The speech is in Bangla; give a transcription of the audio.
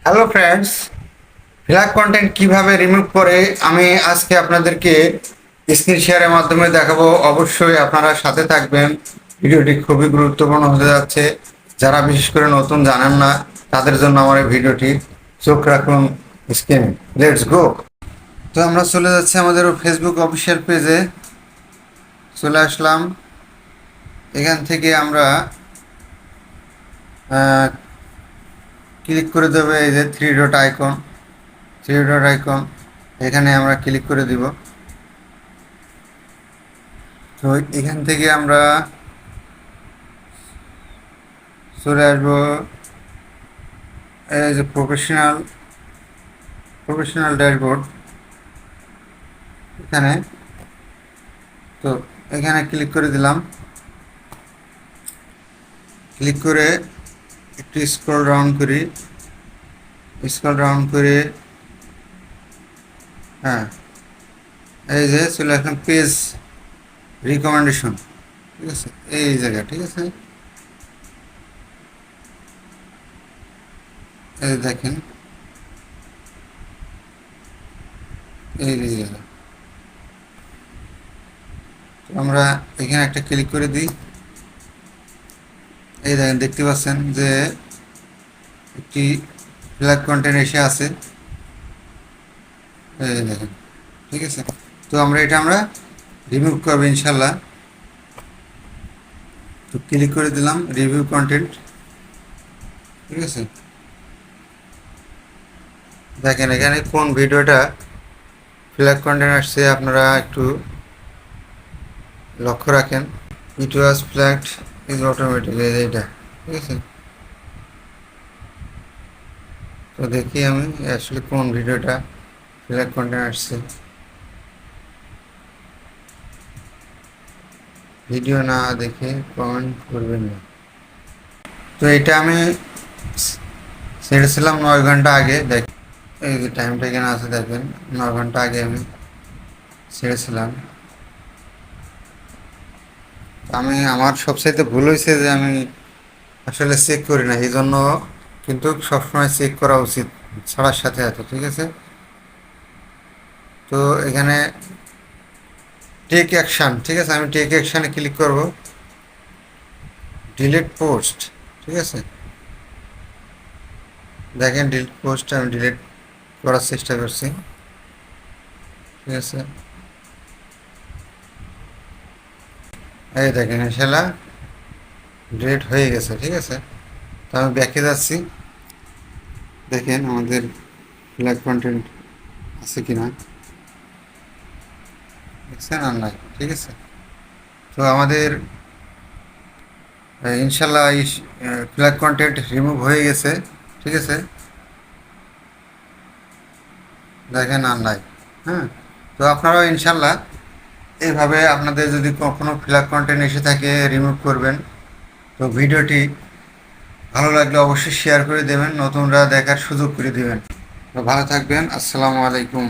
হ্যালো ফ্রেন্ডস, ফ্ল্যাগ কন্টেন্ট কিভাবে রিমুভ করে আমি আজকে আপনাদেরকে স্ক্রিন শেয়ারের মাধ্যমে দেখাবো। অবশ্যই আপনারা সাথে থাকবেন, ভিডিওটি খুবই গুরুত্বপূর্ণ হতে যাচ্ছে। যারা বিশেষ করে নতুন জানেন না তাদের জন্য আমার এই ভিডিওটি, চোখ রাখুন স্ক্রিনে। Let's go. তো আমরা চলে যাচ্ছি আমাদের ফেসবুক অফিসিয়াল পেজে, চলে আসলাম। এখান থেকে আমরা ক্লিক করে দেবে এই যে থ্রি ডট আইকন, এখানে আমরা ক্লিক করে দিব। তো এখান থেকে আমরা চলে আসবো এই যে প্রফেশনাল ড্যাশবোর্ড, এখানে। তো এখানে ক্লিক করে দিলাম। ক্লিক করে একটু স্ক্রল ডাউন করে হ্যাঁ, এই যে চলে আসলাম পেজ রিকমেন্ডেশন, ঠিক আছে, এই জায়গা, ঠিক আছে। এই দেখেন, এই যে জায়গা। তো আমরা এখানে একটা ক্লিক করে দিই। এই দেখেন, দেখতে পাচ্ছেন যে একটি ফ্ল্যাগ কন্টেন্ট এসে আছে, এই দেখেন, ঠিক আছে। তো আমরা রিমুভ করবো ইনশাল্লাহ। তো ক্লিক করে দিলাম রিভিউ কন্টেন্ট, ঠিক আছে। দেখেন এখানে কোন ভিডিওটা ফ্ল্যাগ কন্টেন্ট আসছে আপনারা একটু লক্ষ্য রাখেন। ইট ওয়াজ ফ্ল্যাগড ইজ অটোমেটিক, এইটা, ঠিক আছে। তো দেখি আমি আসলে কোন ভিডিওটা ফ্ল্যাগ কন্টেন্ট আসছে। ভিডিও না দেখে কমেন্ট করবেন না। তো এটা আমি ছেড়েছিলাম 9 ঘন্টা আগে। দেখ, এই যে টাইমটা এখানে আছে, দেখেন 9 ঘন্টা আগে আমি ছেড়েছিলাম। আমার সবচাইতে ভুল হয়েছে যে আমি আসলে চেক করি না, এই জন্য। কিন্তু সবসময় চেক করা উচিত ছাড়ার সাথে সাথে, ঠিক আছে। তো এখানে টেক অ্যাকশান, ঠিক আছে, আমি টেক অ্যাকশানে ক্লিক করব। ডিলিট পোস্ট, ঠিক আছে। দেখেন ডিলিট পোস্ট আমি ডিলিট করার চেষ্টা করছি, ঠিক আছে। এই দেখেন সেটা ডিলিট হয়ে গেছে, ঠিক আছে। তো আমি ব্যাকে যাচ্ছি, দেখেন আমাদের ফ্ল্যাগ কন্টেন্ট আছে কিনা, দেখছেন আর নাই, ঠিক আছে। তো আমাদের ইনশাল্লাহ এই ফ্ল্যাগ কন্টেন্ট রিমুভ হয়ে গেছে, ঠিক আছে। দেখেন আর নাই। হ্যাঁ, তো আপনারাও ইনশাল্লাহ এইভাবে আপনাদের যদি কখনো ফ্ল্যাগ কন্টেন্ট এসে থাকে রিমুভ করবেন। তো ভিডিওটি ভালো লাগলে অবশ্যই শেয়ার করে দেবেন, নতুনরা দেখার সুযোগ করে দেবেন। তো ভালো থাকবেন, আসসালামু আলাইকুম।